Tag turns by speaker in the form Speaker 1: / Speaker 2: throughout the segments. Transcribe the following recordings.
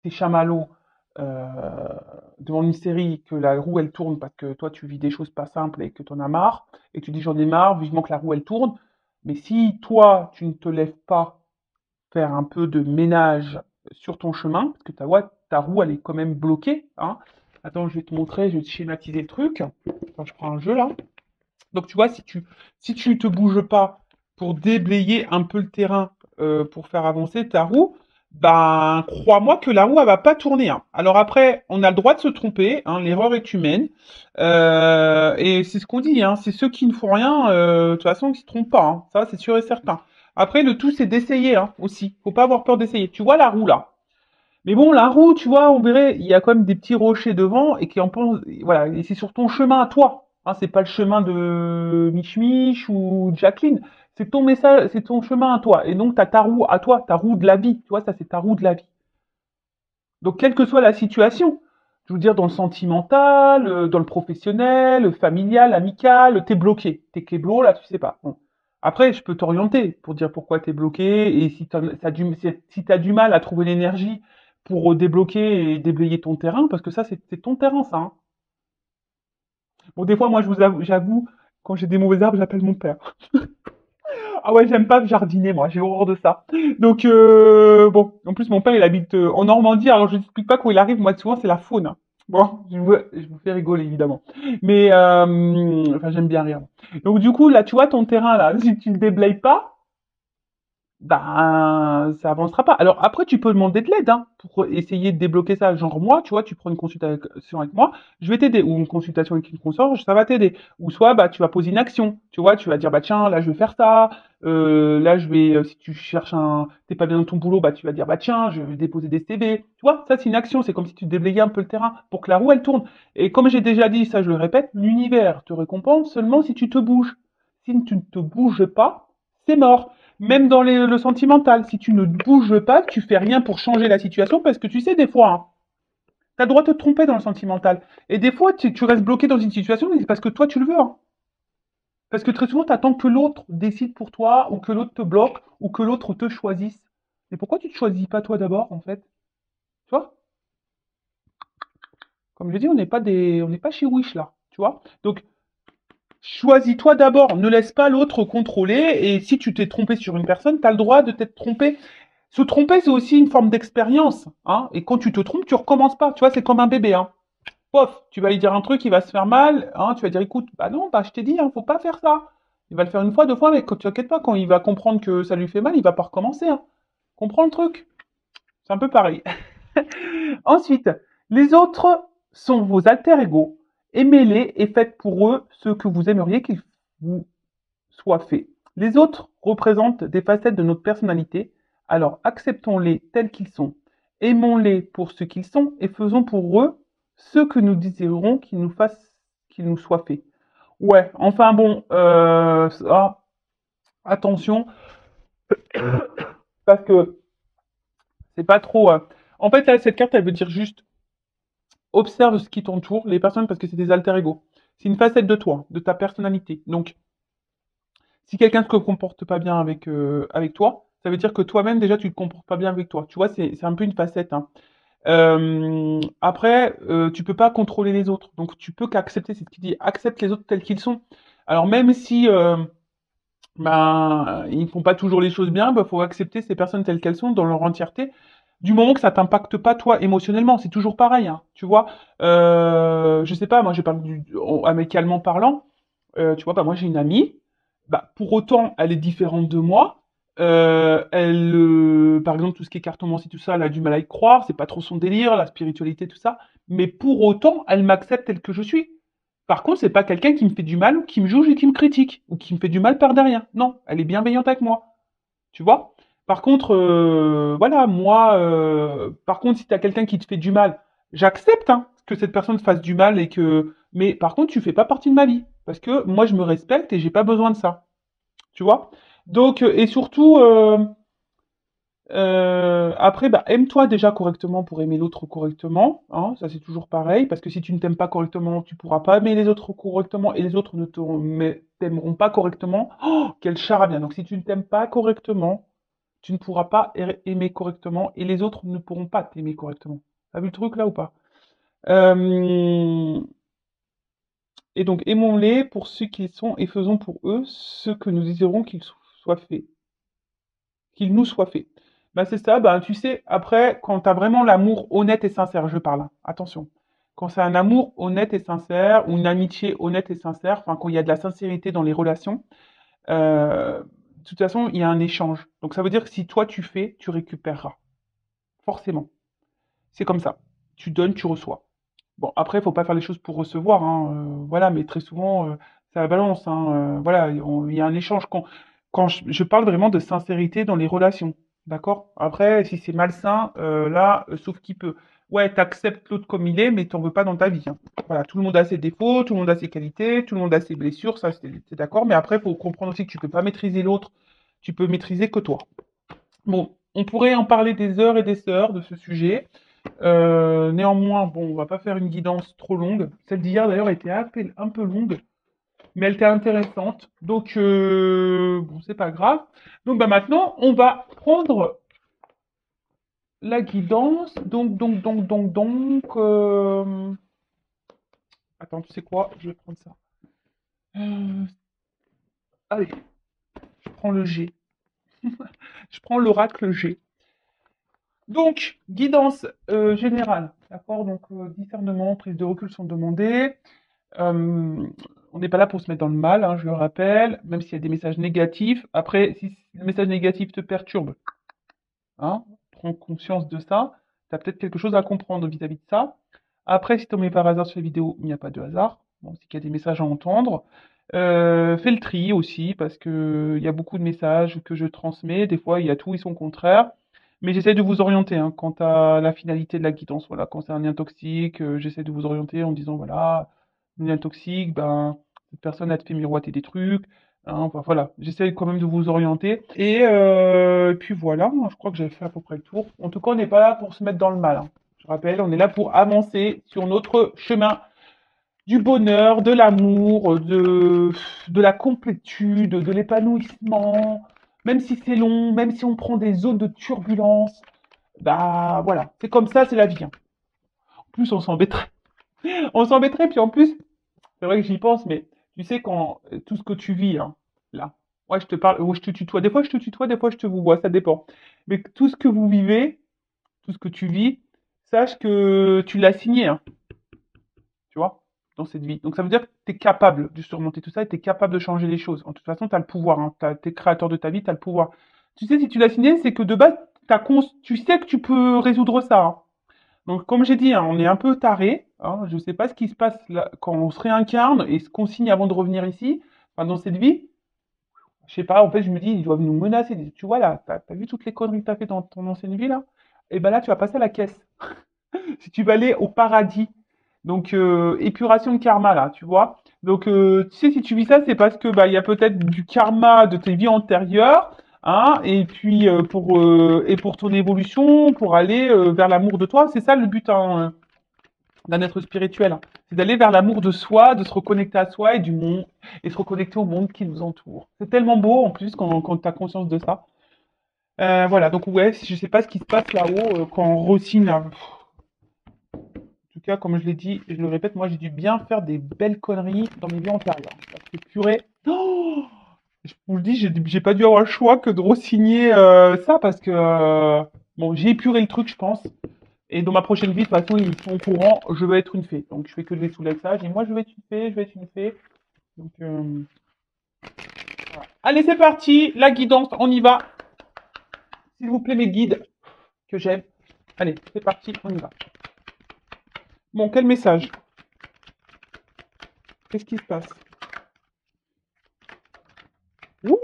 Speaker 1: t'es chamallow euh, devant une série, que la roue elle tourne parce que toi tu vis des choses pas simples et que t'en as marre, et tu dis j'en ai marre, vivement que la roue elle tourne. Mais si toi tu ne te lèves pas faire un peu de ménage sur ton chemin, parce que ta roue elle est quand même bloquée, hein. Attends, je vais te montrer, je vais te schématiser le truc. Quand je prends un jeu là. Donc tu vois, si tu te bouges pas pour déblayer un peu le terrain, pour faire avancer ta roue, ben crois-moi que la roue elle va pas tourner, hein. Alors après, on a le droit de se tromper, hein, l'erreur est humaine. Et c'est ce qu'on dit, hein, c'est ceux qui ne font rien, de toute façon, qui se trompent pas, hein. Ça, c'est sûr et certain. Après, le tout, c'est d'essayer, hein, aussi. Faut pas avoir peur d'essayer. Tu vois la roue là. Mais bon, la roue, tu vois, on verrait, il y a quand même des petits rochers devant et qui en pensent, voilà, et c'est sur ton chemin à toi. Hein, c'est pas le chemin de Mich Mich ou de Jacqueline. C'est ton message, c'est ton chemin à toi. Et donc, t'as ta roue à toi, ta roue de la vie. Tu vois, ça, c'est ta roue de la vie. Donc, quelle que soit la situation, je veux dire, dans le sentimental, dans le professionnel, le familial, amical, t'es bloqué. T'es kéblo, là, tu sais pas. Bon. Après, je peux t'orienter pour dire pourquoi t'es bloqué et si t'as du mal à trouver l'énergie pour débloquer et déblayer ton terrain, parce que ça, c'est ton terrain, ça, hein. Bon, des fois, moi, j'avoue, quand j'ai des mauvais arbres, j'appelle mon père. Ah ouais, j'aime pas jardiner, moi, j'ai horreur de ça. Donc, bon, en plus, mon père, il habite en Normandie, alors je ne t'explique pas quand il arrive, moi, souvent, c'est la faune. Bon, je vous fais rigoler, évidemment. Mais, enfin, j'aime bien rire. Donc, du coup, là, tu vois, ton terrain, là, si tu le déblayes pas, ben, ça avancera pas. Alors après, tu peux demander de l'aide, hein, pour essayer de débloquer ça. Genre moi, tu vois, tu prends une consultation avec moi, je vais t'aider. Ou une consultation avec une consorge, ça va t'aider. Ou soit, bah, tu vas poser une action. Tu vois, tu vas dire, bah tiens, là, je vais faire ça. Là, je vais, si tu cherches t'es pas bien dans ton boulot, bah, tu vas dire, bah tiens, je vais déposer des CV. Tu vois, ça, c'est une action. C'est comme si tu déblayais un peu le terrain pour que la roue, elle tourne. Et comme j'ai déjà dit, ça, je le répète, l'univers te récompense seulement si tu te bouges. Si tu ne te bouges pas, c'est mort. Même dans le sentimental, si tu ne bouges pas, tu fais rien pour changer la situation, parce que tu sais, des fois, hein, tu as le droit de te tromper dans le sentimental. Et des fois, tu restes bloqué dans une situation, mais c'est parce que toi, tu le veux, hein. Parce que très souvent, tu attends que l'autre décide pour toi, ou que l'autre te bloque, ou que l'autre te choisisse. Mais pourquoi tu te choisis pas toi d'abord, en fait? Tu vois? Comme je dis, on n'est pas chez Wish, là. Tu vois? Donc, choisis-toi d'abord. Ne laisse pas l'autre contrôler. Et si tu t'es trompé sur une personne, tu as le droit de t'être trompé. Se tromper, c'est aussi une forme d'expérience, hein. Et quand tu te trompes, tu recommences pas. Tu vois, c'est comme un bébé, hein. Pof, tu vas lui dire un truc, il va se faire mal, hein. Tu vas dire, écoute, bah non, bah je t'ai dit, hein, faut pas faire ça. Il va le faire une fois, deux fois, mais quand tu inquiètes pas, quand il va comprendre que ça lui fait mal, il va pas recommencer, hein. Comprends le truc? C'est un peu pareil. Ensuite, les autres sont vos alter-ego. Aimez-les et faites pour eux ce que vous aimeriez qu'ils vous soient faits. Les autres représentent des facettes de notre personnalité, alors acceptons-les tels qu'ils sont. Aimons-les pour ce qu'ils sont et faisons pour eux ce que nous désirons qu'ils nous soient faits. Ouais, enfin bon, attention, parce que c'est pas trop. En fait, là, cette carte, elle veut dire juste observe ce qui t'entoure, les personnes, parce que c'est des alter-ego. C'est une facette de toi, de ta personnalité. Donc, si quelqu'un ne se comporte pas bien avec toi, ça veut dire que toi-même, déjà, tu ne te comportes pas bien avec toi. Tu vois, c'est un peu une facette, hein. Après, tu peux pas contrôler les autres. Donc, tu peux qu'accepter, c'est ce qu'il dit, accepte les autres tels qu'ils sont. Alors, même si ben, ils ne font pas toujours les choses bien, il faut accepter ces personnes telles qu'elles sont dans leur entièreté. Du moment que ça t'impacte pas, toi, émotionnellement, c'est toujours pareil, hein, tu vois. Je sais pas, moi, je parle amicalement parlant. Tu vois, bah, moi, j'ai une amie. Bah, pour autant, elle est différente de moi. Par exemple, tout ce qui est cartomancie, tout ça, elle a du mal à y croire. C'est pas trop son délire, la spiritualité, tout ça. Mais pour autant, elle m'accepte tel que je suis. Par contre, c'est pas quelqu'un qui me fait du mal, ou qui me juge et qui me critique, ou qui me fait du mal par derrière. Non, elle est bienveillante avec moi. Tu vois? Par contre, voilà, moi, par contre, si tu as quelqu'un qui te fait du mal, j'accepte, hein, que cette personne fasse du mal et que. Mais par contre, tu fais pas partie de ma vie. Parce que moi, je me respecte et j'ai pas besoin de ça. Tu vois? Donc, et surtout, après, bah, aime-toi déjà correctement pour aimer l'autre correctement, hein, ça c'est toujours pareil, parce que si tu ne t'aimes pas correctement, tu pourras pas aimer les autres correctement, et les autres ne t'aimeront pas correctement. Oh, quel charabia! Donc si tu ne t'aimes pas correctement, tu ne pourras pas aimer correctement et les autres ne pourront pas t'aimer correctement. T'as vu le truc là ou pas? Euh, Et donc, aimons-les pour ce qu'ils sont et faisons pour eux ce que nous désirons qu'ils soient faits, qu'ils nous soient faits. Ben, c'est ça, ben, tu sais, après, quand tu as vraiment l'amour honnête et sincère, je parle, hein, attention. Quand c'est un amour honnête et sincère, ou une amitié honnête et sincère, enfin, quand il y a de la sincérité dans les relations, de toute façon, il y a un échange. Donc, ça veut dire que si toi tu fais, tu récupéreras. Forcément. C'est comme ça. Tu donnes, tu reçois. Bon, après, il faut pas faire les choses pour recevoir, hein, voilà, mais très souvent, ça balance, hein, voilà, il y a un échange. Quand je parle vraiment de sincérité dans les relations, d'accord? Après, si c'est malsain, là, sauf qui peut. Ouais, t'acceptes l'autre comme il est, mais t'en veux pas dans ta vie, hein. Voilà, tout le monde a ses défauts, tout le monde a ses qualités, tout le monde a ses blessures, ça, c'est d'accord, mais après, il faut comprendre aussi que tu peux pas maîtriser l'autre, tu peux maîtriser que toi. Bon, on pourrait en parler des heures et des heures de ce sujet. Néanmoins, bon, on va pas faire une guidance trop longue. Celle d'hier, d'ailleurs, était un peu longue, mais elle était intéressante. Donc, bon, c'est pas grave. Donc, bah, maintenant, on va prendre la guidance. Attends, tu sais quoi? Je vais prendre ça. Euh, Allez, je prends le G. Je prends l'oracle G. Donc, guidance générale, d'accord? Donc, discernement, prise de recul sont demandées. Euh, on n'est pas là pour se mettre dans le mal, hein, je le rappelle, même s'il y a des messages négatifs. Après, si le message négatif te perturbe, hein, prends conscience de ça. Tu as peut-être quelque chose à comprendre vis-à-vis de ça. Après, si tu tombes par hasard sur la vidéo, il n'y a pas de hasard. Bon, c'est qu'il y a des messages à entendre. Fais le tri aussi, parce que il y a beaucoup de messages que je transmets. Des fois, il y a tout et son contraire. Mais j'essaie de vous orienter, hein, quant à la finalité de la guidance. Voilà, quand c'est un lien toxique, j'essaie de vous orienter en disant, voilà, un lien toxique, ben, cette personne a te fait miroiter des trucs. Hein, enfin, voilà, j'essaie quand même de vous orienter. Et puis voilà, moi, je crois que j'ai fait à peu près le tour. En tout cas, on n'est pas là pour se mettre dans le mal, hein. Je rappelle, on est là pour avancer sur notre chemin du bonheur, de l'amour, de la complétude, de l'épanouissement. Même si c'est long, même si on prend des zones de turbulence, bah voilà, c'est comme ça, c'est la vie, hein. En plus, on s'embêterait. On s'embêterait, puis en plus, c'est vrai que j'y pense, mais tu sais, quand tout ce que tu vis, hein, là, ouais, je te parle, ou je te tutoie, des fois je te tutoie, des fois je te vous vois, ça dépend. Mais tout ce que vous vivez, tout ce que tu vis, sache que tu l'as signé, hein, tu vois, dans cette vie. Donc ça veut dire que tu es capable de surmonter tout ça et tu es capable de changer les choses. En toute façon, tu as le pouvoir, hein, tu es créateur de ta vie, tu as le pouvoir. Tu sais, si tu l'as signé, c'est que de base, tu sais que tu peux résoudre ça, hein. Donc, comme j'ai dit, hein, on est un peu taré, hein. Je ne sais pas ce qui se passe là, quand on se réincarne et ce qu'on signe avant de revenir ici, enfin, dans cette vie. Je sais pas, en fait, je me dis, ils doivent nous menacer. Tu vois, là, t'as vu toutes les conneries que t'as fait dans ton ancienne vie, là? Et ben là, tu vas passer à la caisse. Si tu vas aller au paradis. Donc, épuration de karma, là, tu vois. Donc, tu sais, si tu vis ça, c'est parce que bah, il y a peut-être du karma de tes vies antérieures, hein, et puis et pour ton évolution, pour aller vers l'amour de toi, c'est ça le but, hein, d'un être spirituel, hein. C'est d'aller vers l'amour de soi, de se reconnecter à soi et du monde, et se reconnecter au monde qui nous entoure. C'est tellement beau en plus quand tu as conscience de ça. Voilà, donc ouais, je sais pas ce qui se passe là-haut quand on re-signe, là. En tout cas, comme je l'ai dit, et je le répète, moi j'ai dû bien faire des belles conneries dans mes vies antérieures. Parce que purée, oh, je vous le dis, j'ai pas dû avoir le choix que de re-signer ça parce que bon, j'ai épuré le truc, je pense. Et dans ma prochaine vie, de toute façon, ils sont au courant, je vais être une fée. Donc je fais que des soulèves ça. Et moi, je vais être une fée, je vais être une fée. Donc voilà. Allez, c'est parti, la guidance, on y va. S'il vous plaît, mes guides que j'aime. Allez, c'est parti, on y va. Bon, quel message? Qu'est-ce qui se passe? Ouh.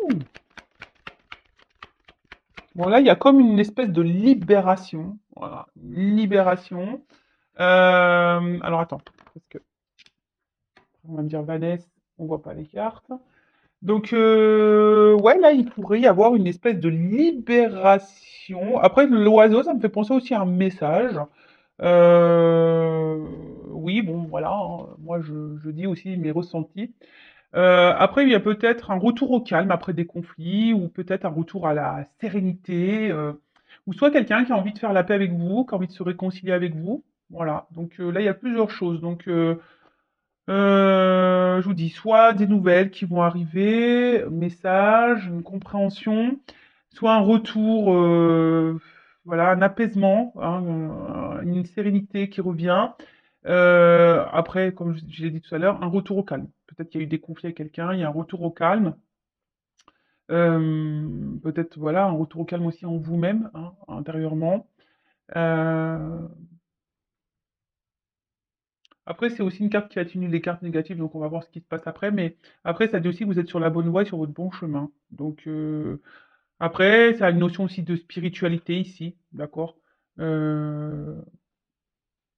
Speaker 1: Bon, là, il y a comme une espèce de libération. Voilà, libération. Alors, attends, parce que on va me dire Vanessa, on voit pas les cartes. Donc, ouais, là, il pourrait y avoir une espèce de libération. Après, l'oiseau, ça me fait penser aussi à un message. Oui, bon, voilà, hein, moi, je dis aussi mes ressentis. Après, il y a peut-être un retour au calme après des conflits ou peut-être un retour à la sérénité, ou soit quelqu'un qui a envie de faire la paix avec vous, qui a envie de se réconcilier avec vous. Voilà, donc là, il y a plusieurs choses. Donc, je vous dis, soit des nouvelles qui vont arriver, message, une compréhension, soit un retour, voilà, un apaisement, hein, une sérénité qui revient. Après, comme je l'ai dit tout à l'heure, un retour au calme. Peut-être qu'il y a eu des conflits avec quelqu'un, il y a un retour au calme. Peut-être, voilà, un retour au calme aussi en vous-même, hein, intérieurement. Euh, Après, c'est aussi une carte qui atténue les cartes négatives, donc on va voir ce qui se passe après. Mais après, ça dit aussi que vous êtes sur la bonne voie et sur votre bon chemin. Donc, après, ça a une notion aussi de spiritualité ici, d'accord? Euh,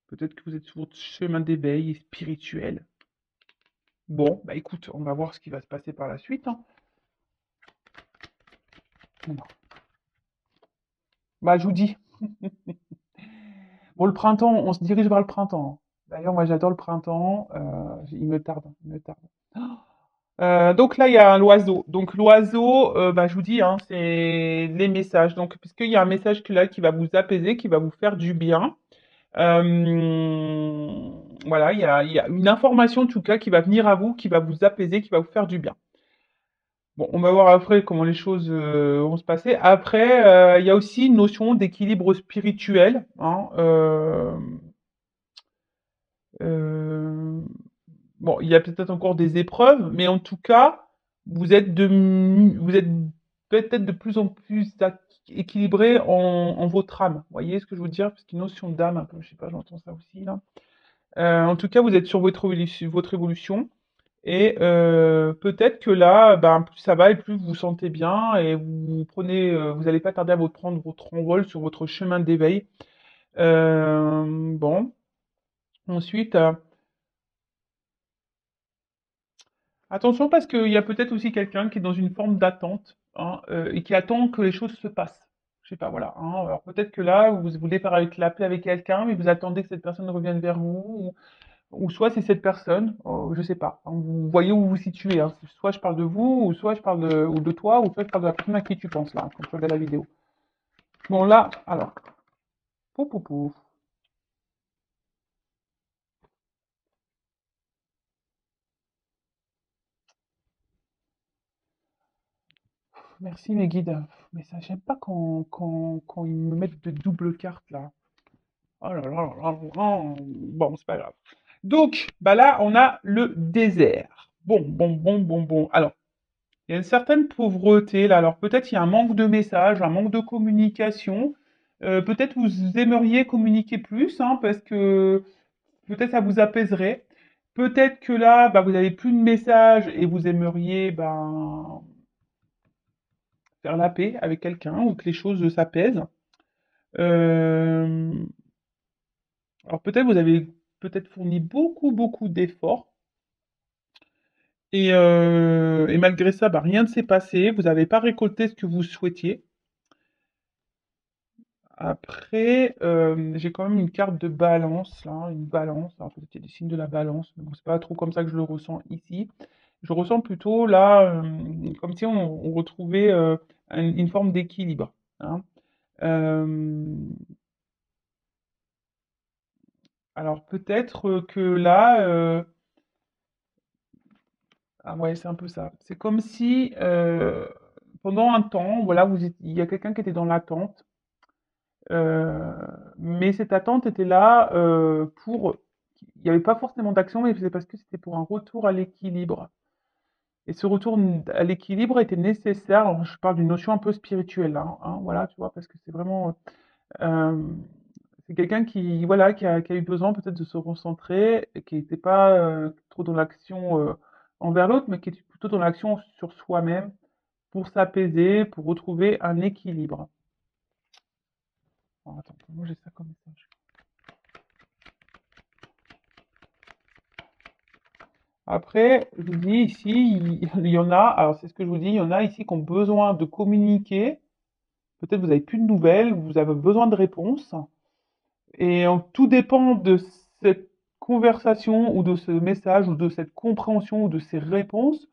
Speaker 1: Peut-être que vous êtes sur votre chemin d'éveil spirituel. Bon, bah écoute, on va voir ce qui va se passer par la suite, hein. Bon. Bah, je vous dis. Bon, le printemps, on se dirige vers le printemps. D'ailleurs, moi, j'adore le printemps. Il me tarde, il me tarde. Donc là, il y a un l'oiseau. Donc l'oiseau, bah, je vous dis, hein, c'est les messages. Donc, puisqu'il y a un message là qui va vous apaiser, qui va vous faire du bien. Voilà, il y a une information en tout cas qui va venir à vous, qui va vous apaiser, qui va vous faire du bien. Bon, on va voir après comment les choses vont se passer. Après, il y a aussi une notion d'équilibre spirituel, hein, euh, bon, il y a peut-être encore des épreuves, mais en tout cas, vous êtes peut-être de plus en plus équilibré en votre âme. Vous voyez ce que je veux dire? Parce qu'une notion d'âme, un peu, je sais pas, j'entends ça aussi là. En tout cas, vous êtes sur votre évolution. Et peut-être que là, ben, plus ça va et plus vous vous sentez bien et vous prenez, vous n'allez pas tarder à vous prendre votre envol sur votre chemin d'éveil. Bon, ensuite, attention parce qu'il y a peut-être aussi quelqu'un qui est dans une forme d'attente, hein, et qui attend que les choses se passent. Je sais pas, voilà, hein. Alors peut-être que là, vous voulez faire avec la paix avec quelqu'un, mais vous attendez que cette personne revienne vers vous, ou soit c'est cette personne, je sais pas. Hein, vous voyez où vous vous situez, hein. Soit je parle de vous, ou soit je parle ou de toi, ou soit je parle de la personne à qui tu penses là, quand tu regardes la vidéo. Bon là, alors, pouf, pouf, pouf. Merci mes guides. Mais ça, j'aime pas quand ils me mettent de doubles cartes là. Oh là là là là là. Bon, c'est pas grave. Donc, bah là, on a le désert. Bon, bon, bon, bon, bon. Alors, il y a une certaine pauvreté là. Alors, peut-être il y a un manque de messages, un manque de communication. Peut-être vous aimeriez communiquer plus, hein, parce que peut-être ça vous apaiserait. Peut-être que là, bah, vous n'avez plus de messages et vous aimeriez ben, faire la paix avec quelqu'un ou que les choses s'apaisent. Euh, alors peut-être vous avez peut-être fourni beaucoup, beaucoup d'efforts et malgré ça, bah, rien ne s'est passé. Vous n'avez pas récolté ce que vous souhaitiez. Après, j'ai quand même une carte de balance là, une balance. Alors peut-être qu'il y a des signes de la balance, mais bon, c'est pas trop comme ça que je le ressens ici. Je ressens plutôt là, comme si on retrouvait une forme d'équilibre, hein. Euh, alors peut-être que là, ah ouais, c'est un peu ça. C'est comme si pendant un temps, voilà, il y a quelqu'un qui était dans l'attente, euh, mais cette attente était là pour. Il n'y avait pas forcément d'action, mais c'est parce que c'était pour un retour à l'équilibre. Et ce retour à l'équilibre était nécessaire. Alors, je parle d'une notion un peu spirituelle, là, hein, voilà, tu vois, parce que c'est vraiment. euh, c'est quelqu'un qui, voilà, qui a eu besoin peut-être de se concentrer, et qui n'était pas trop dans l'action envers l'autre, mais qui était plutôt dans l'action sur soi-même pour s'apaiser, pour retrouver un équilibre. Alors, attends, moi j'ai ça comme message. Après, je vous dis ici, il y en a, alors c'est ce que je vous dis, il y en a ici qui ont besoin de communiquer. Peut-être vous n'avez plus de nouvelles, vous avez besoin de réponses. Et tout dépend de cette conversation ou de ce message ou de cette compréhension ou de ces réponses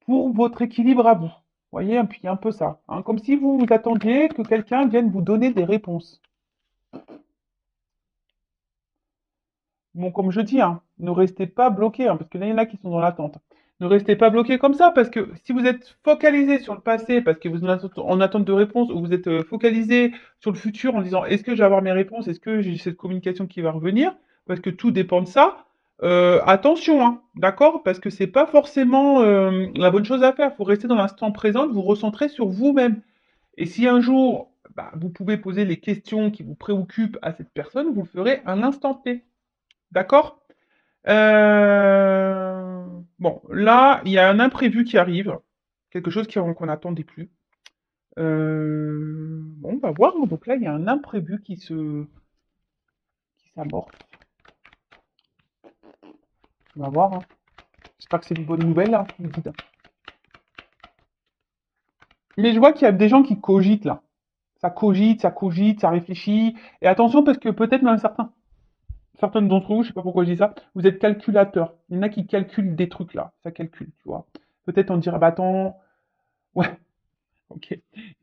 Speaker 1: pour votre équilibre à vous. Vous voyez, puis il y a un peu ça, hein, comme si vous vous attendiez que quelqu'un vienne vous donner des réponses. Bon, comme je dis, hein, ne restez pas bloqué, hein, parce que là, il y en a qui sont dans l'attente. Ne restez pas bloqué comme ça, parce que si vous êtes focalisé sur le passé, parce que vous êtes en attente de réponse, ou vous êtes focalisé sur le futur en disant est-ce que je vais avoir mes réponses, est-ce que j'ai cette communication qui va revenir, parce que tout dépend de ça, attention, hein, d'accord? Parce que c'est pas forcément la bonne chose à faire. Il faut rester dans l'instant présent, vous recentrer sur vous-même. Et si un jour, bah, vous pouvez poser les questions qui vous préoccupent à cette personne, vous le ferez à l'instant T. D'accord? Euh, Bon, là, il y a un imprévu qui arrive, quelque chose qu'on n'attendait plus. Bon, on va voir, hein. Donc là, il y a un imprévu qui s'amorce. On va voir, hein. J'espère que c'est une bonne nouvelle, hein, vous dites. Mais je vois qu'il y a des gens qui cogitent là. Ça cogite, ça réfléchit. Et attention, parce que peut-être même certaines d'entre vous, je sais pas pourquoi je dis ça, vous êtes calculateur. Il y en a qui calculent des trucs là. Ça calcule, tu vois. Peut-être on dirait, bah attends, ouais, ok.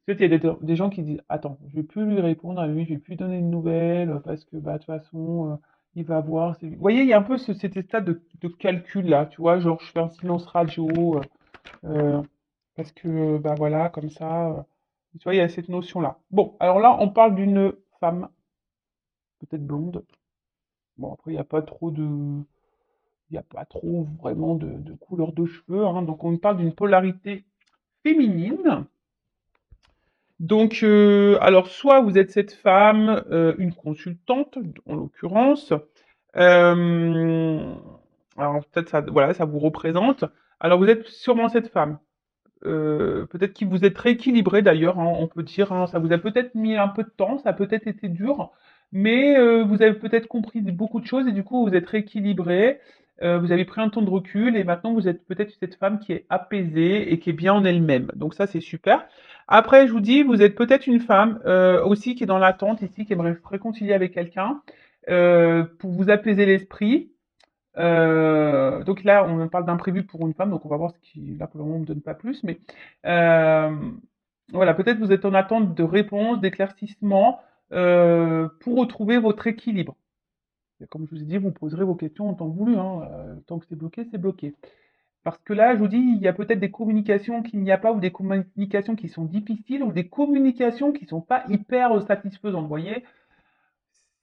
Speaker 1: Peut-être il y a des gens qui disent, attends, je vais plus lui répondre à lui, je vais plus donner de nouvelles parce que bah de toute façon, il va voir. Vous voyez, il y a un peu cet état de calcul là, tu vois, genre je fais un silence radio euh, parce que bah voilà, comme ça, tu vois, il y a cette notion-là. Bon, alors là, on parle d'une femme, peut-être blonde. Bon, après, il y a pas trop vraiment de couleur de cheveux, hein, donc on parle d'une polarité féminine. Donc, alors, soit vous êtes cette femme, une consultante, en l'occurrence. Euh, alors, peut-être ça, voilà, ça vous représente. Alors, vous êtes sûrement cette femme. Peut-être que vous êtes rééquilibré d'ailleurs, hein, on peut dire, hein. Ça vous a peut-être mis un peu de temps, ça a peut-être été dur, mais vous avez peut-être compris beaucoup de choses et du coup vous êtes rééquilibré, vous avez pris un temps de recul et maintenant vous êtes peut-être cette femme qui est apaisée et qui est bien en elle-même. Donc ça c'est super. Après je vous dis, vous êtes peut-être une femme aussi qui est dans l'attente ici, qui aimerait se réconcilier avec quelqu'un pour vous apaiser l'esprit. Donc là, on parle d'imprévu pour une femme, donc on va voir ce qui, là pour le moment, on ne donne pas plus, mais euh, voilà, peut-être vous êtes en attente de réponses, d'éclaircissements pour retrouver votre équilibre. Et comme je vous ai dit, vous poserez vos questions en temps voulu, hein, tant que c'est bloqué, c'est bloqué. Parce que là, je vous dis, il y a peut-être des communications qu'il n'y a pas, ou des communications qui sont difficiles, ou des communications qui sont pas hyper satisfaisantes. Vous voyez,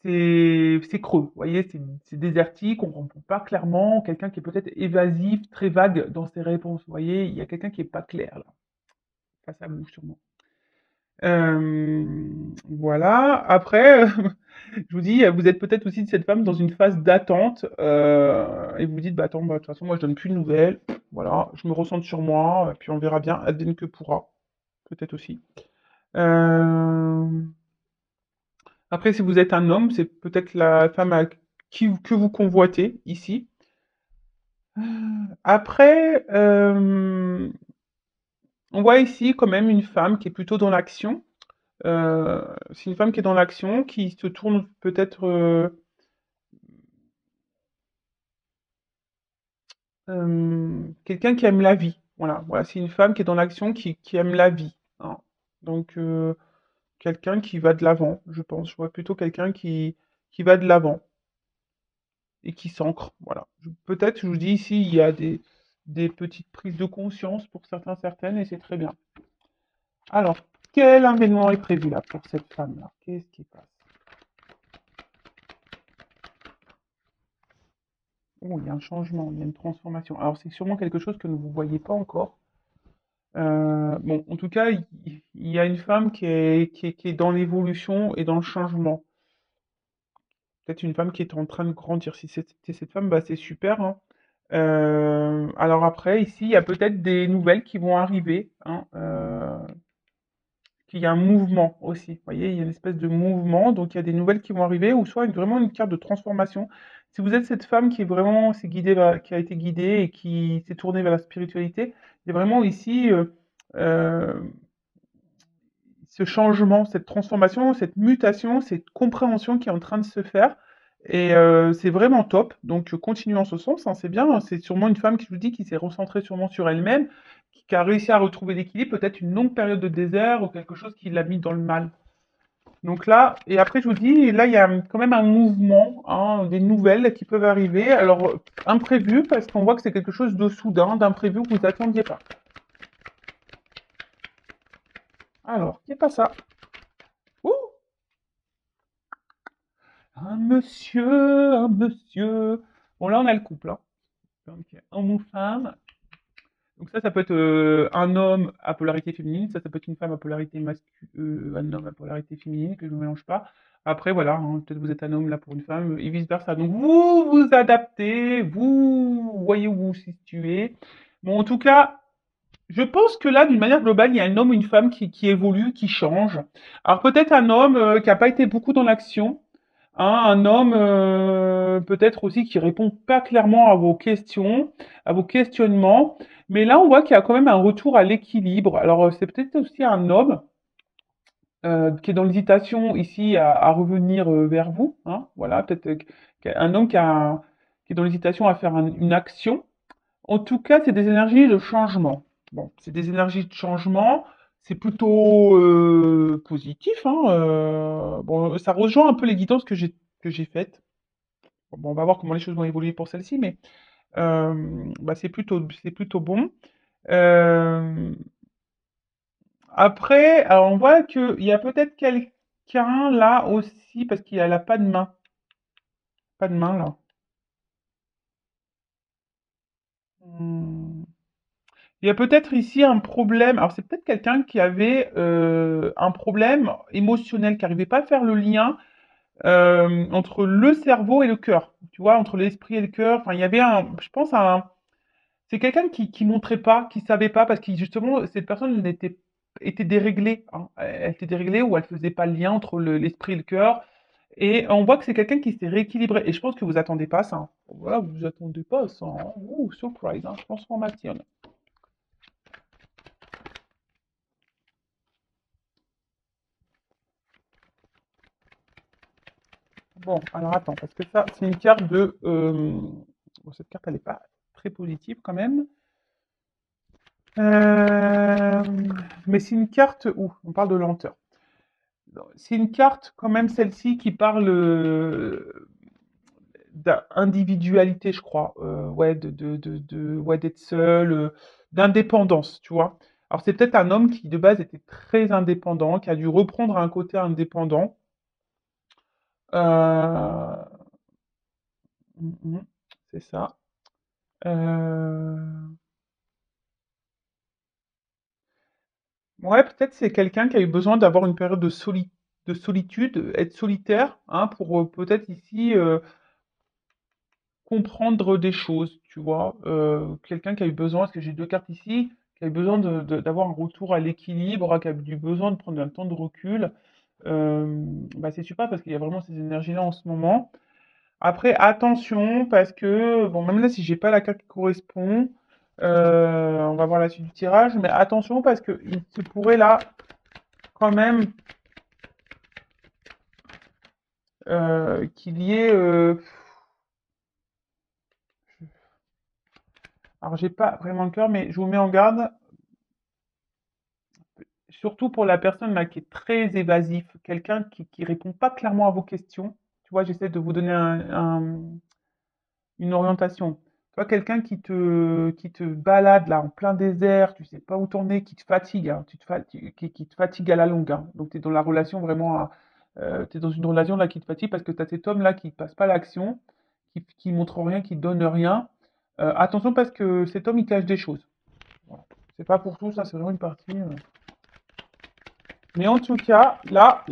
Speaker 1: c'est creux, vous voyez, c'est désertique, on ne comprend pas clairement, quelqu'un qui est peut-être évasif, très vague dans ses réponses, vous voyez, il y a quelqu'un qui est pas clair là, face à vous sûrement. Voilà, après, je vous dis, vous êtes peut-être aussi de cette femme dans une phase d'attente, et vous vous dites, bah attends, bah, de toute façon, moi je donne plus de nouvelles, voilà, je me ressens sur moi, puis on verra bien, advienne que pourra, peut-être aussi. Euh, Après, si vous êtes un homme, c'est peut-être la femme que vous convoitez ici. Après, on voit ici quand même une femme qui est plutôt dans l'action. C'est une femme qui est dans l'action, qui se tourne peut-être quelqu'un qui aime la vie. Voilà, voilà, c'est une femme qui est dans l'action, qui aime la vie, hein. Donc, quelqu'un qui va de l'avant, je pense. Je vois plutôt quelqu'un qui va de l'avant. Et qui s'ancre. Voilà. Peut-être, je vous dis ici, il y a des petites prises de conscience pour certains, certaines, et c'est très bien. Alors, quel événement est prévu là pour cette femme-là? Qu'est-ce qui passe? Oh, il y a un changement, il y a une transformation. Alors, c'est sûrement quelque chose que vous ne voyez pas encore. Bon, en tout cas, il y a une femme qui est dans l'évolution et dans le changement. Peut-être une femme qui est en train de grandir. Si c'est cette femme, bah, c'est super, hein. Alors après, ici, il y a peut-être des nouvelles qui vont arriver, hein, qu'il y a un mouvement aussi. Vous voyez, il y a une espèce de mouvement, donc il y a des nouvelles qui vont arriver, ou soit vraiment une carte de transformation. Si vous êtes cette femme qui est vraiment s'est guidée qui a été guidée et qui s'est tournée vers la spiritualité, il y a vraiment ici euh, ce changement, cette transformation, cette mutation, cette compréhension qui est en train de se faire. Et c'est vraiment top. Donc continue en ce sens, hein, c'est bien. C'est sûrement une femme qui je vous dis qui s'est recentrée sûrement sur elle-même, qui a réussi à retrouver l'équilibre, peut-être une longue période de désert ou quelque chose qui l'a mis dans le mal. Donc là, et après je vous dis, là il y a quand même un mouvement, hein, des nouvelles qui peuvent arriver. Alors imprévu parce qu'on voit que c'est quelque chose de soudain, d'imprévu que vous attendiez pas. Alors, qui est pas ça? Ouh, un monsieur. Bon là on a le couple, hein. Donc homme ou femme. Donc ça peut être un homme à polarité féminine, ça peut être une femme à polarité masculine, un homme à polarité féminine, que je ne mélange pas. Après, voilà, hein, peut-être vous êtes un homme là pour une femme, et vice-versa. Donc vous vous adaptez, vous voyez où vous vous situez. Bon, en tout cas, je pense que là, d'une manière globale, il y a un homme ou une femme qui évolue, qui change. Alors peut-être un homme qui n'a pas été beaucoup dans l'action, hein, un homme peut-être aussi qui répond pas clairement à vos questions, à vos questionnements. Mais là, on voit qu'il y a quand même un retour à l'équilibre. Alors c'est peut-être aussi un homme qui est dans l'hésitation ici à revenir vers vous. Hein, voilà, peut-être un homme qui est dans l'hésitation à faire une action. En tout cas, c'est des énergies de changement. Bon, c'est des énergies de changement, c'est plutôt positif. Hein, bon, ça rejoint un peu les guidances que j'ai faites. Bon, on va voir comment les choses vont évoluer pour celle-ci, mais bah, c'est plutôt bon. Euh, Après, alors on voit qu'il y a peut-être quelqu'un là aussi, parce qu'il a pas de main. Pas de main là. Hmm. Il y a peut-être ici un problème. Alors, c'est peut-être quelqu'un qui avait un problème émotionnel, qui n'arrivait pas à faire le lien entre le cerveau et le cœur. Tu vois, entre l'esprit et le cœur. Enfin, il y avait je pense, c'est quelqu'un qui montrait pas, qui savait pas, parce que justement, cette personne était déréglée. Hein. Elle était déréglée ou elle faisait pas le lien entre l'esprit et le cœur. Et on voit que c'est quelqu'un qui s'est rééquilibré. Et je pense que vous attendez pas ça. Hein. Voilà, vous attendez pas ça. Hein. Ouh, surprise, hein, transformation. Bon, alors attends, parce que ça, c'est une carte de. Bon, cette carte, elle n'est pas très positive quand même. Euh, Mais c'est une carte où on parle de lenteur. C'est une carte quand même celle-ci qui parle d'individualité, je crois. Ouais, ouais, d'être seul, d'indépendance, tu vois. Alors c'est peut-être un homme qui de base était très indépendant, qui a dû reprendre un côté indépendant. Euh, c'est ça. Euh, Ouais, peut-être c'est quelqu'un qui a eu besoin d'avoir une période de solitude, être solitaire, hein, pour peut-être ici comprendre des choses, tu vois. Quelqu'un qui a eu besoin, parce que j'ai deux cartes ici, qui a eu besoin d'avoir un retour à l'équilibre, hein, qui a eu besoin de prendre un temps de recul. Bah c'est super parce qu'il y a vraiment ces énergies-là en ce moment. Après, attention, parce que, bon, même là, si j'ai pas la carte qui correspond, on va voir la suite du tirage, mais attention parce que il se pourrait là quand même qu'il y ait. Alors, j'ai pas vraiment le cœur, mais je vous mets en garde, surtout pour la personne là qui est très évasif, quelqu'un qui répond pas clairement à vos questions. Tu vois, j'essaie de vous donner une orientation. Tu vois, quelqu'un qui te balade là en plein désert, tu sais pas où tourner, qui te fatigue, hein, qui te fatigue à la longue. Hein. Donc, tu es dans la relation vraiment. Tu es dans une relation là qui te fatigue parce que tu as cet homme là qui ne passe pas l'action, qui montre rien, qui donne rien. Attention parce que cet homme il cache des choses. Voilà. C'est pas pour tout, ça c'est vraiment une partie. Mais en tout cas, là,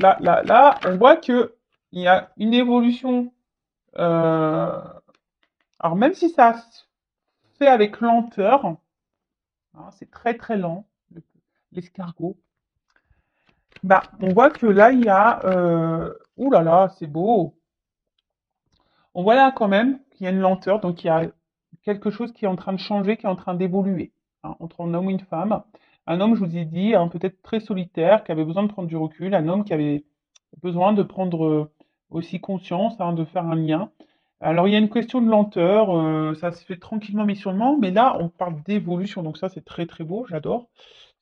Speaker 1: on voit que il y a une évolution. euh, Alors même si ça se fait avec lenteur, hein, c'est très très lent, l'escargot. Bah, on voit que là il y a. Ouh là là, c'est beau. On voit là quand même qu'il y a une lenteur, donc il y a quelque chose qui est en train de changer, qui est en train d'évoluer, hein, entre un homme et une femme. Un homme, je vous ai dit, hein, peut-être très solitaire, qui avait besoin de prendre du recul, un homme qui avait besoin de prendre aussi conscience hein, de faire un lien. Alors, il y a une question de lenteur, ça se fait tranquillement mais sûrement, mais là, on parle d'évolution, donc ça, c'est très très beau, j'adore.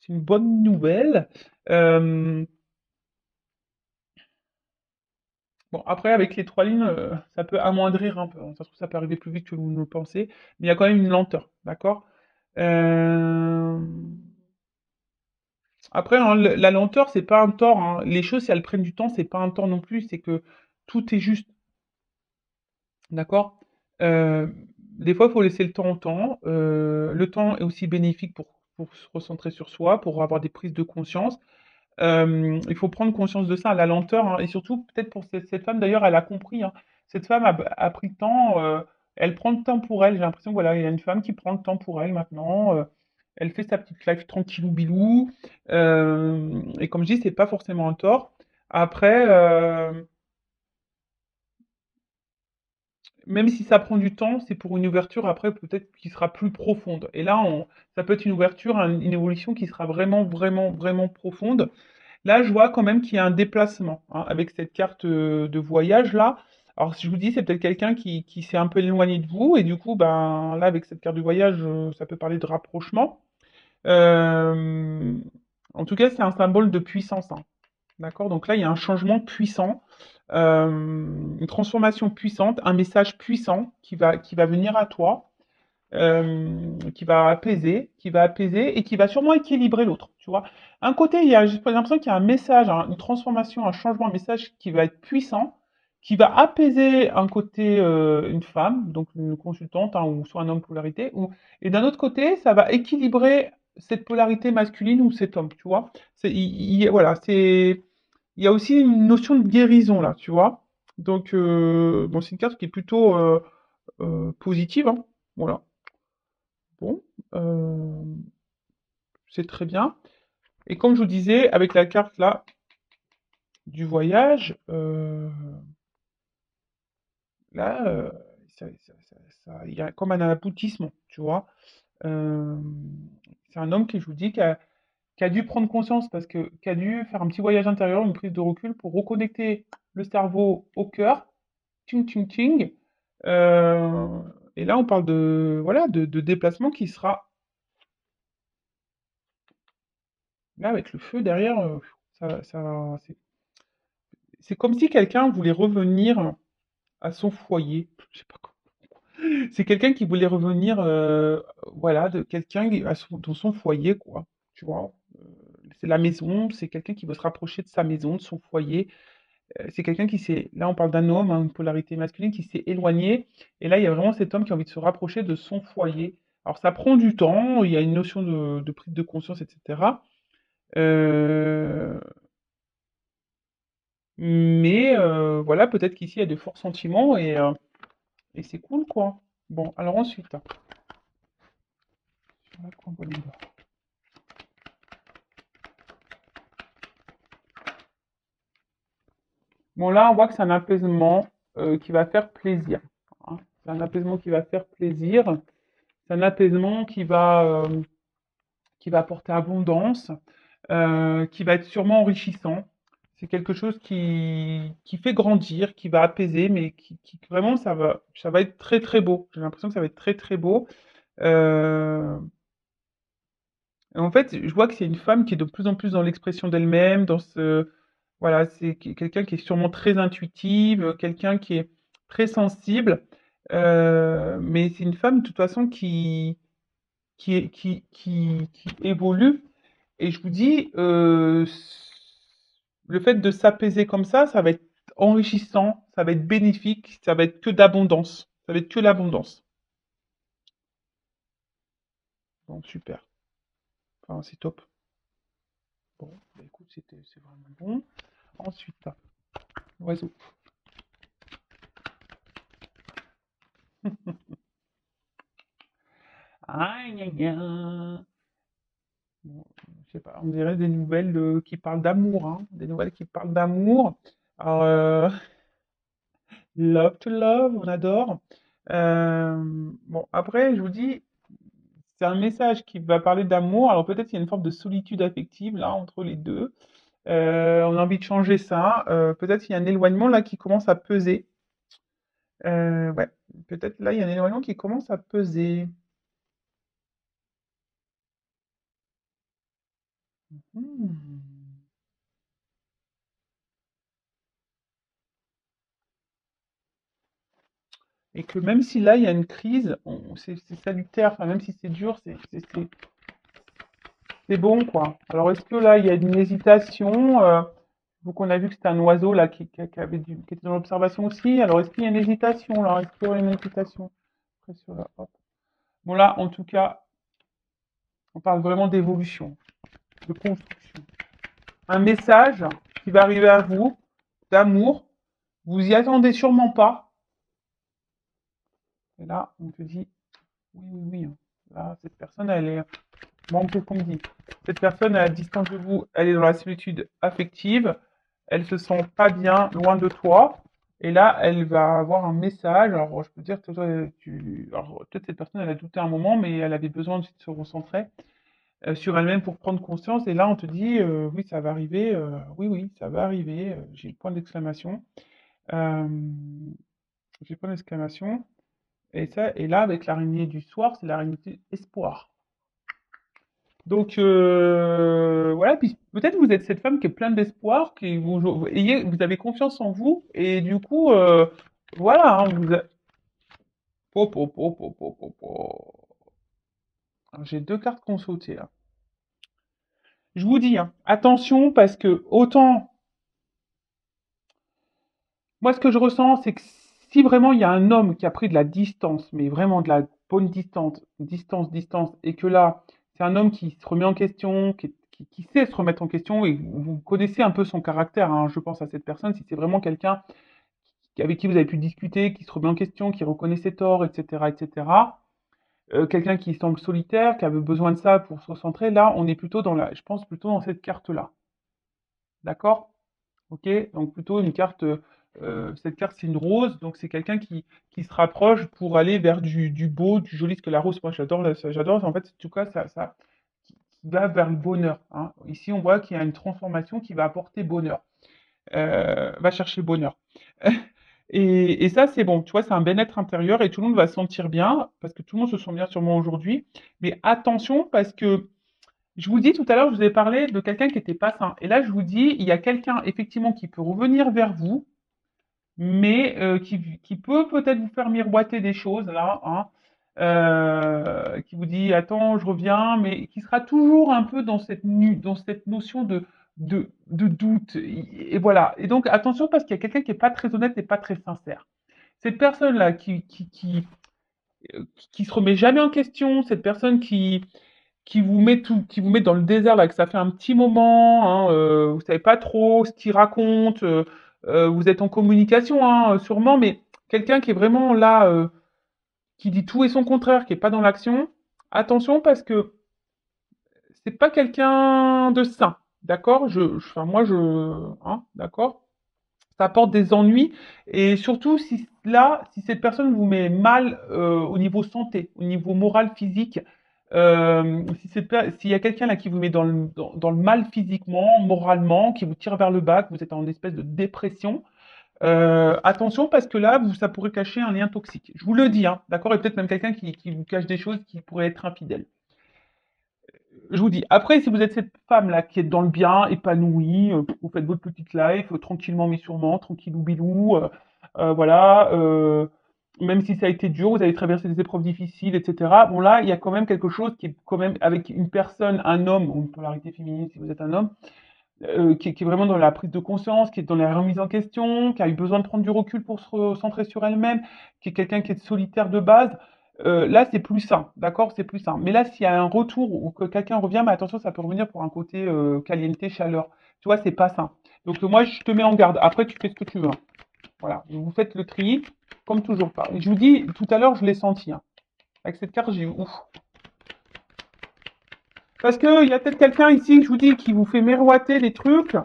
Speaker 1: C'est une bonne nouvelle. Euh, bon, après, avec les trois lignes, ça peut amoindrir un peu, hein. Ça se trouve, ça peut arriver plus vite que vous ne le pensez, mais il y a quand même une lenteur, d'accord? Euh, Après, hein, la lenteur, c'est pas un tort, hein. Les choses, si elles prennent du temps, c'est pas un tort non plus, c'est que tout est juste. D'accord? Heu, des fois, il faut laisser le temps au temps. Le temps est aussi bénéfique pour se recentrer sur soi, pour avoir des prises de conscience. Il faut prendre conscience de ça, la lenteur, hein, et surtout peut-être pour cette femme d'ailleurs, elle a compris, hein. Cette femme a pris le temps, elle prend le temps pour elle. J'ai l'impression que voilà, il y a une femme qui prend le temps pour elle maintenant, elle fait sa petite life tranquillou bilou, et comme je dis, c'est pas forcément un tort. Après, même si ça prend du temps, c'est pour une ouverture après peut-être qui sera plus profonde. Et là, ça peut être une ouverture, une évolution qui sera vraiment, vraiment, vraiment profonde. Là, je vois quand même qu'il y a un déplacement hein, avec cette carte de voyage là. Alors, si je vous dis, c'est peut-être quelqu'un qui s'est un peu éloigné de vous, et du coup, ben là, avec cette carte de voyage, ça peut parler de rapprochement. Euh, En tout cas, c'est un symbole de puissance, hein. D'accord? Donc là, il y a un changement puissant, une transformation puissante, un message puissant qui va venir à toi, qui va apaiser et qui va sûrement équilibrer l'autre, tu vois? Un côté, j'ai l'impression qu'il y a un message, une transformation, un changement, un message qui va être puissant, qui va apaiser un côté, une femme, donc une consultante, hein, ou soit un homme polarité, et d'un autre côté, ça va équilibrer cette polarité masculine ou cet homme, tu vois? Voilà, il y a aussi une notion de guérison là, tu vois? Donc, bon, c'est une carte qui est plutôt positive, hein, voilà. Bon, c'est très bien. Et comme je vous disais, avec la carte là du voyage, là, il y a comme un aboutissement, tu vois. Euh, c'est un homme qui, je vous dis, qui a dû prendre conscience parce que qui a dû faire un petit voyage intérieur, une prise de recul pour reconnecter le cerveau au cœur, ting ting ting. Euh, et là, on parle de voilà de déplacement qui sera là avec le feu derrière. C'est comme si quelqu'un voulait revenir à son foyer. Je sais pas quoi. C'est quelqu'un qui voulait revenir, voilà, de quelqu'un dans son foyer, quoi. Tu vois? C'est la maison, c'est quelqu'un qui veut se rapprocher de sa maison, de son foyer. C'est quelqu'un qui s'est là, on parle d'un homme, hein, une polarité masculine qui s'est éloigné. Et là, il y a vraiment cet homme qui a envie de se rapprocher de son foyer. Alors, ça prend du temps, il y a une notion de prise de conscience, etc. Euh, mais voilà, peut-être qu'ici, il y a de forts sentiments et c'est cool, quoi. Bon, alors ensuite, bon, là, on voit que c'est un apaisement qui va faire plaisir, hein. C'est un apaisement qui va faire plaisir. C'est un apaisement qui va apporter abondance, qui va être sûrement enrichissant. C'est quelque chose qui fait grandir, qui va apaiser, mais vraiment, ça va être très très beau. J'ai l'impression que ça va être très très beau. Euh, En fait, je vois que c'est une femme qui est de plus en plus dans l'expression d'elle-même, voilà, c'est quelqu'un qui est sûrement très intuitive, quelqu'un qui est très sensible, mais c'est une femme de toute façon qui évolue. Et je vous dis, le fait de s'apaiser comme ça va être enrichissant, ça va être bénéfique, ça va être que d'abondance, ça va être que l'abondance. Bon, super. Enfin, c'est top. Bon, bah, écoute, c'est vraiment bon. Ensuite, oiseau. Aïe, aïe, aïe. Bon, je sais pas, on dirait des nouvelles qui parlent d'amour, hein, des nouvelles qui parlent d'amour. Alors, love to love, on adore. Bon, après, je vous dis, c'est un message qui va parler d'amour. Alors peut-être qu'il y a une forme de solitude affective là entre les deux. On a envie de changer ça. Peut-être qu'il y a un éloignement là qui commence à peser. Ouais, peut-être là, il y a un éloignement qui commence à peser. Hmm. Et que même si là, il y a une crise, c'est salutaire. Enfin, même si c'est dur, c'est bon, quoi. Alors, est-ce que là, il y a une hésitation donc, on a vu que c'était un oiseau là qui était dans l'observation aussi. Alors, est-ce qu'il y a une hésitation là? Est-ce qu'il y aurait une hésitation? Après, hop. Bon, là, en tout cas, on parle vraiment d'évolution, de construction. Un message qui va arriver à vous, d'amour. Vous y attendez sûrement pas. Et là, on te dit, oui, oui, oui, hein. Là, cette personne, elle est... Bon, qu'est-ce qu'on me dit? Cette personne, à distance de vous, elle est dans la solitude affective. Elle se sent pas bien, loin de toi. Et là, elle va avoir un message. Alors, je peux dire que toi, alors, peut-être cette personne, elle a douté un moment, mais elle avait besoin de se recentrer sur elle-même pour prendre conscience. Et là, on te dit, oui, ça va arriver. Oui, oui, ça va arriver. J'ai le point d'exclamation. Euh, j'ai le point d'exclamation. Et ça, et là, avec l'araignée du soir, c'est l'araignée espoir. Donc, voilà, puis peut-être vous êtes cette femme qui est pleine d'espoir, qui vous avez confiance en vous, et du coup, voilà, hein, Po, po, po, po, po, po, po. Alors, j'ai deux cartes qui ont sauté, là. Je vous dis, hein, attention, parce que autant, moi, ce que je ressens, c'est que si vraiment il y a un homme qui a pris de la distance, mais vraiment de la bonne distance, et que là, c'est un homme qui se remet en question, qui sait se remettre en question, et vous connaissez un peu son caractère, hein, je pense à cette personne, si c'est vraiment quelqu'un avec qui vous avez pu discuter, qui se remet en question, qui reconnaît ses torts, etc., quelqu'un qui semble solitaire, qui avait besoin de ça pour se recentrer, là, on est plutôt dans je pense plutôt dans cette carte-là. D'accord? Ok, donc plutôt une carte, cette carte c'est une rose, donc c'est quelqu'un qui se rapproche pour aller vers du beau, du joli, parce que la rose, moi j'adore, en fait, en tout cas, qui va vers le bonheur, hein. Ici, on voit qu'il y a une transformation qui va apporter bonheur, va chercher le bonheur. Et ça, c'est bon, tu vois, c'est un bien-être intérieur et tout le monde va se sentir bien, parce que tout le monde se sent bien sûrement aujourd'hui. Mais attention, parce que je vous dis tout à l'heure, je vous ai parlé de quelqu'un qui n'était pas sain. Et là, je vous dis, il y a quelqu'un effectivement qui peut revenir vers vous, mais qui peut peut-être vous faire miroiter des choses là, hein, qui vous dit attends, je reviens, mais qui sera toujours un peu dans dans cette notion de doute. Et voilà. Et donc attention parce qu'il y a quelqu'un qui est pas très honnête et pas très sincère. Cette personne-là qui se remet jamais en question, cette personne qui vous met dans le désert là, que ça fait un petit moment, hein, vous savez pas trop ce qu'il raconte, vous êtes en communication, hein, sûrement, mais quelqu'un qui est vraiment là, qui dit tout et son contraire, qui est pas dans l'action, attention parce que c'est pas quelqu'un de sain, d'accord? Enfin, moi, hein, d'accord? Ça apporte des ennuis et surtout si cette personne vous met mal au niveau santé, au niveau moral, physique, s'il y a quelqu'un là qui vous met dans le mal physiquement, moralement, qui vous tire vers le bas, que vous êtes en espèce de dépression, attention parce que là, ça pourrait cacher un lien toxique. Je vous le dis, hein, d'accord? Et peut-être même quelqu'un qui vous cache des choses qui pourraient être infidèles. Je vous dis, après, si vous êtes cette femme-là qui est dans le bien, épanouie, vous faites votre petite life, tranquillement mais sûrement, tranquillou bilou, voilà, même si ça a été dur, vous avez traversé des épreuves difficiles, etc. Bon là, il y a quand même quelque chose qui est quand même avec une personne, un homme, ou une polarité féminine si vous êtes un homme, qui est vraiment dans la prise de conscience, qui est dans la remise en question, qui a eu besoin de prendre du recul pour se recentrer sur elle-même, qui est quelqu'un qui est solitaire de base, là, c'est plus sain, d'accord? C'est plus sain. Mais là, s'il y a un retour ou que quelqu'un revient, mais attention, ça peut revenir pour un côté caliente, chaleur. Tu vois, c'est pas sain. Donc, moi, je te mets en garde. Après, tu fais ce que tu veux, hein. Voilà. Vous faites le tri, comme toujours. Je vous dis, tout à l'heure, je l'ai senti, hein. Avec cette carte, j'ai eu ouf. Parce qu'il y a peut-être quelqu'un ici, je vous dis, qui vous fait miroiter des trucs.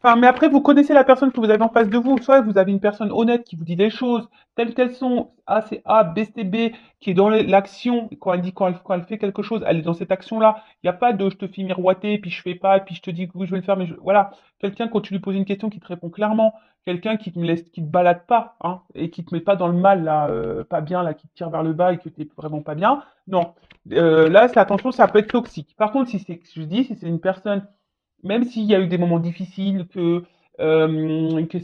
Speaker 1: Enfin, mais après, vous connaissez la personne que vous avez en face de vous. Soit vous avez une personne honnête qui vous dit les choses telles qu'elles sont. A, c'est A, B, c'est B, qui est dans l'action. Quand elle dit, quand elle fait quelque chose, elle est dans cette action-là. Il n'y a pas de je te fais miroiter, puis je fais pas, puis je te dis que oui, je vais le faire, mais voilà. Quelqu'un, quand tu lui poses une question, qui te répond clairement. Quelqu'un qui te laisse, qui te balade pas, hein, et qui te met pas dans le mal, là, pas bien, là, qui te tire vers le bas et que t'es vraiment pas bien. Non. Là, c'est attention, ça peut être toxique. Par contre, si c'est, je dis, si c'est une personne même s'il y a eu des moments difficiles, que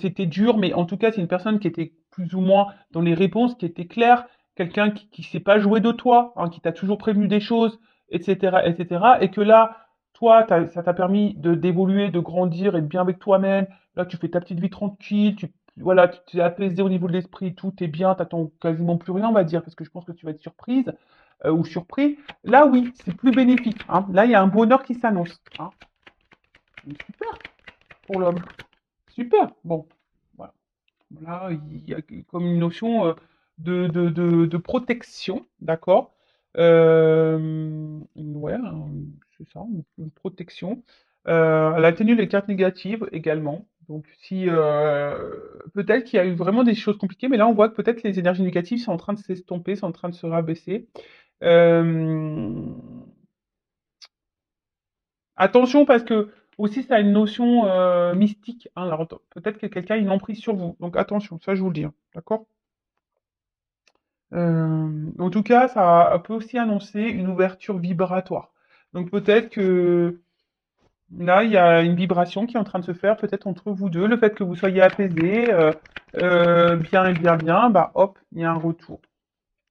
Speaker 1: c'était dur, mais en tout cas, c'est une personne qui était plus ou moins dans les réponses, qui était claire, quelqu'un qui ne s'est pas joué de toi, hein, qui t'a toujours prévenu des choses, etc., etc., et que là, toi, ça t'a permis de d'évoluer, de grandir, être bien avec toi-même. Là, tu fais ta petite vie tranquille, voilà, tu t'es apaisé au niveau de l'esprit, tout est bien, t'attends quasiment plus rien, on va dire, parce que je pense que tu vas être surprise ou surpris. Là, oui, c'est plus bénéfique, hein. Là, il y a un bonheur qui s'annonce, hein. Super pour l'homme. Super. Bon, voilà. Là, il y a comme une notion de protection, d'accord? Ouais, c'est ça, une protection. Elle a tenu les cartes négatives également. Donc, si peut-être qu'il y a eu vraiment des choses compliquées, mais là, on voit que peut-être les énergies négatives sont en train de s'estomper, sont en train de se rabaisser. Euh, Attention parce que aussi ça a une notion mystique, hein. Alors, peut-être que quelqu'un a une emprise sur vous. Donc attention, ça je vous le dis, hein, d'accord? En tout cas, ça peut aussi annoncer une ouverture vibratoire. Donc peut-être que là, il y a une vibration qui est en train de se faire, peut-être entre vous deux. Le fait que vous soyez apaisés, bien et bien bien, bah hop, il y a un retour.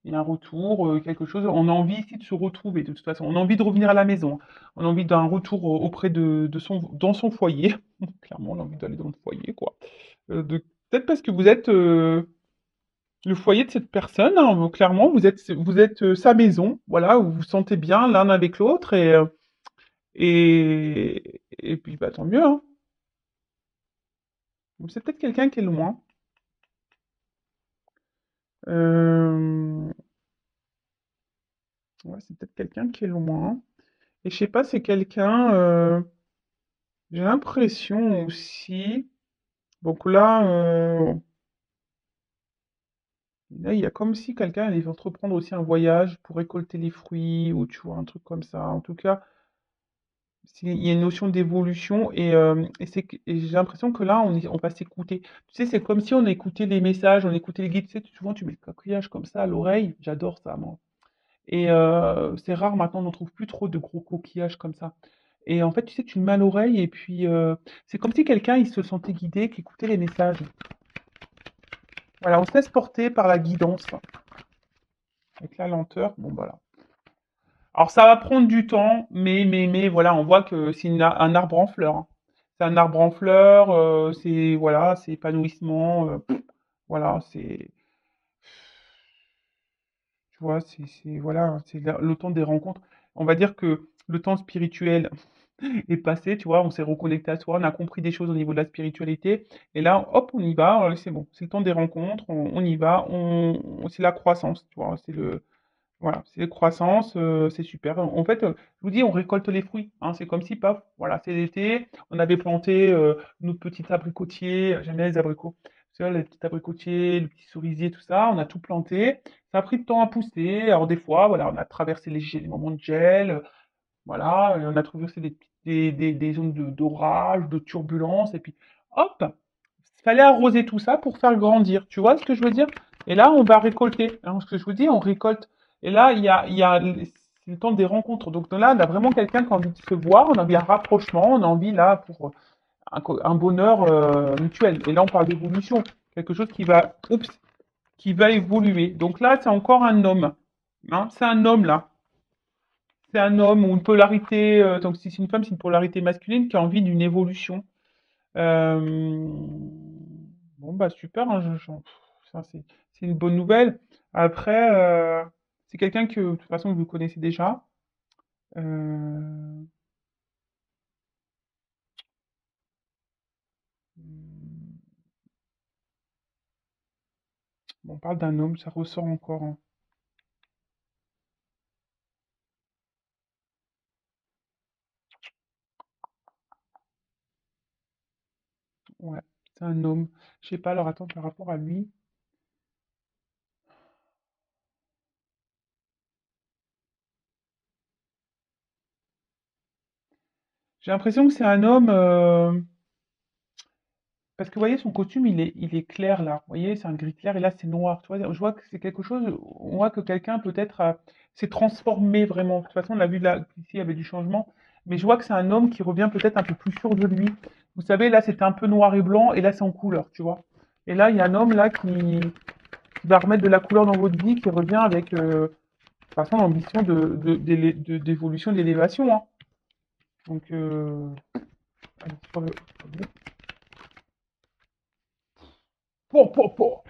Speaker 1: Il y a un retour, quelque chose. On a envie ici de se retrouver, de toute façon. On a envie de revenir à la maison. On a envie d'un retour auprès de dans son foyer. Clairement, on a envie d'aller dans le foyer, quoi. Peut-être parce que vous êtes le foyer de cette personne, hein. Donc, clairement, vous êtes sa maison. Voilà, où vous vous sentez bien l'un avec l'autre. Et puis, bah, tant mieux, hein. Donc, c'est peut-être quelqu'un qui est loin. Euh, ouais, c'est peut-être quelqu'un qui est loin. Et je sais pas, c'est quelqu'un. J'ai l'impression aussi. Donc là, il y a comme si quelqu'un allait entreprendre aussi un voyage pour récolter les fruits ou tu vois, un truc comme ça. En tout cas, il y a une notion d'évolution et j'ai l'impression que là, on va s'écouter. Tu sais, c'est comme si on écoutait les messages, on écoutait les guides. Tu sais, souvent, tu mets le coquillage comme ça à l'oreille. J'adore ça, moi. Et c'est rare maintenant, on n'en trouve plus trop de gros coquillages comme ça. Et en fait, tu sais, tu le mets à l'oreille et puis c'est comme si quelqu'un, il se sentait guidé, qui écoutait les messages. Voilà, on se laisse porter par la guidance, avec la lenteur. Bon, voilà. Alors, ça va prendre du temps, mais voilà, on voit que c'est un arbre en fleurs, hein. C'est un arbre en fleurs, c'est, voilà, c'est épanouissement, voilà, c'est, tu vois, voilà, c'est le temps des rencontres. On va dire que le temps spirituel est passé, tu vois, on s'est reconnecté à soi, on a compris des choses au niveau de la spiritualité, et là, hop, on y va, c'est bon, c'est le temps des rencontres, on y va, c'est la croissance, tu vois, voilà, c'est la croissance, c'est super. En fait, je vous dis, on récolte les fruits, hein, c'est comme si, paf, voilà, c'est l'été, on avait planté nos petits abricotiers, j'aime bien les abricots, tu vois, les petits abricotiers, les petits cerisiers, tout ça, on a tout planté, ça a pris du temps à pousser, alors des fois, voilà, on a traversé les moments de gel, voilà, on a traversé des zones d'orage, de turbulence, et puis hop, il fallait arroser tout ça pour faire grandir. Tu vois ce que je veux dire? Et là, on va récolter, hein, ce que je vous dis, on récolte. Et là, c'est le temps des rencontres. Donc là, on a vraiment quelqu'un qui a envie de se voir, on a envie d'un rapprochement, on a envie là pour un bonheur mutuel. Et là, on parle d'évolution, quelque chose qui va évoluer. Donc là, c'est encore un homme, hein, c'est un homme là. C'est un homme ou une polarité, donc si c'est une femme, c'est une polarité masculine qui a envie d'une évolution. Euh, Bon, bah super, hein, ça, c'est une bonne nouvelle. Après, c'est quelqu'un que de toute façon vous connaissez déjà. Euh, on parle d'un homme, ça ressort encore, hein. C'est un homme. Je sais pas, alors attends, par rapport à lui. J'ai l'impression que c'est un homme. Parce que vous voyez, son costume, il est clair là. Vous voyez, c'est un gris clair et là, c'est noir. Tu vois, je vois que c'est quelque chose. On voit que quelqu'un peut-être s'est transformé vraiment. De toute façon, on l'a vu là, ici, il y avait du changement. Mais je vois que c'est un homme qui revient peut-être un peu plus sûr de lui. Vous savez, là, c'était un peu noir et blanc et là, c'est en couleur, tu vois. Et là, il y a un homme là qui va remettre de la couleur dans votre vie, qui revient avec, de toute façon, l'ambition d'évolution, d'élévation, hein. Donc, allez, sur le. Po.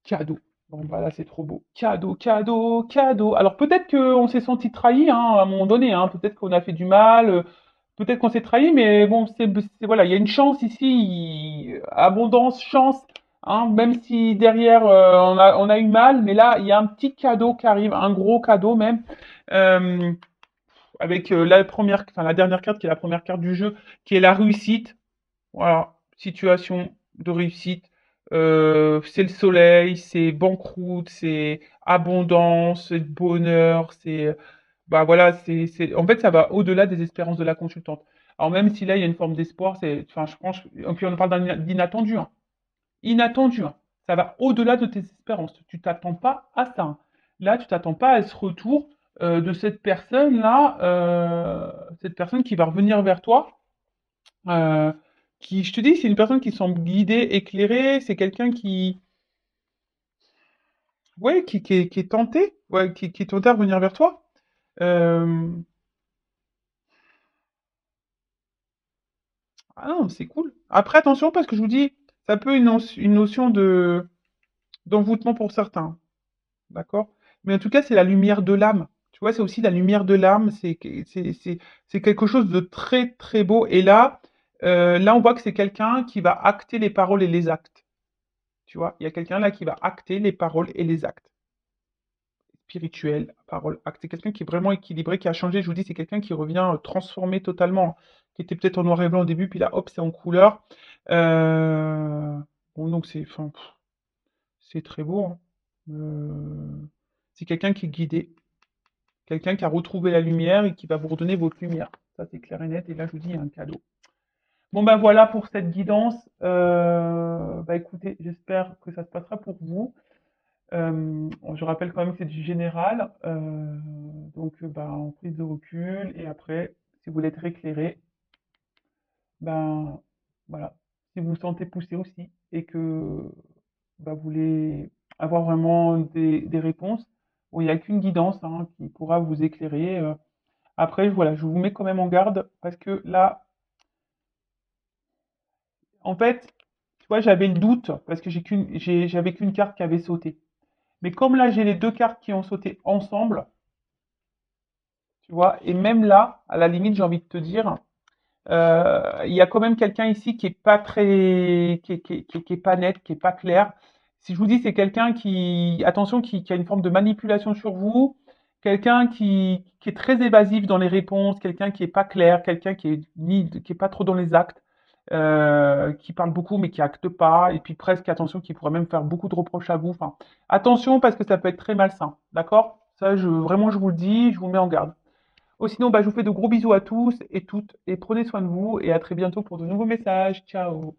Speaker 1: Cadeau. Bon, bah là, c'est trop beau. Cadeau, cadeau, cadeau. Alors, peut-être qu'on s'est senti trahi, hein, à un moment donné, hein. Peut-être qu'on a fait du mal, peut-être qu'on s'est trahi, mais bon, voilà, il y a une chance ici, abondance, chance, hein, même si derrière, on a eu mal, mais là, il y a un petit cadeau qui arrive, un gros cadeau même, euh, avec la dernière carte qui est la première carte du jeu, qui est la réussite. Voilà, situation de réussite. C'est le soleil, c'est banqueroute, c'est abondance, c'est bonheur, c'est bah voilà, en fait ça va au-delà des espérances de la consultante. Alors même si là il y a une forme d'espoir, enfin je pense, et puis on parle d'inattendu, hein. Inattendu, hein. Ça va au-delà de tes espérances. Tu t'attends pas à ça, hein. Là, tu t'attends pas à ce retour de cette personne qui va revenir vers toi euh, je te dis, c'est une personne qui semble guidée, éclairée, c'est quelqu'un ouais, qui est tenté, ouais, qui est tenté à revenir vers toi. Euh, ah non, c'est cool. Après, attention, parce que je vous dis, ça peut une notion d'envoûtement pour certains, d'accord? Mais en tout cas, c'est la lumière de l'âme. Tu vois, c'est aussi la lumière de l'âme, c'est quelque chose de très, très beau. Et là, on voit que c'est quelqu'un qui va acter les paroles et les actes. Tu vois, il y a quelqu'un là qui va acter les paroles et les actes. Spirituel, parole, acte. C'est quelqu'un qui est vraiment équilibré, qui a changé. Je vous dis, c'est quelqu'un qui revient transformé totalement, qui était peut-être en noir et blanc au début, puis là, hop, c'est en couleur. Euh, Bon, donc enfin, c'est très beau, hein. C'est quelqu'un qui est guidé, quelqu'un qui a retrouvé la lumière et qui va vous redonner votre lumière. Ça, c'est clair et net. Et là, je vous dis, il y a un cadeau. Bon, ben voilà pour cette guidance. Bah écoutez, j'espère que ça se passera pour vous. Je rappelle quand même que c'est du général, donc ben, en prise de recul, et après, si vous voulez être éclairé, ben voilà, si vous vous sentez poussé aussi et que ben, vous voulez avoir vraiment des réponses, bon, il n'y a qu'une guidance, hein, qui pourra vous éclairer. Après, voilà, je vous mets quand même en garde parce que là, en fait, tu vois, j'avais le doute parce que j'avais qu'une carte qui avait sauté. Mais comme là, j'ai les deux cartes qui ont sauté ensemble, tu vois, et même là, à la limite, j'ai envie de te dire, il y a quand même quelqu'un ici qui est pas très, qui est pas net, qui est pas clair. Si je vous dis, c'est quelqu'un attention, qui a une forme de manipulation sur vous, quelqu'un qui est très évasif dans les réponses, quelqu'un qui est pas clair, quelqu'un qui est pas trop dans les actes, qui parle beaucoup mais qui acte pas, et puis presque, attention, qui pourrait même faire beaucoup de reproches à vous. Enfin, attention parce que ça peut être très malsain, d'accord? Ça, vraiment, je vous le dis, je vous mets en garde. Oh, sinon, bah, je vous fais de gros bisous à tous et toutes et prenez soin de vous et à très bientôt pour de nouveaux messages. Ciao!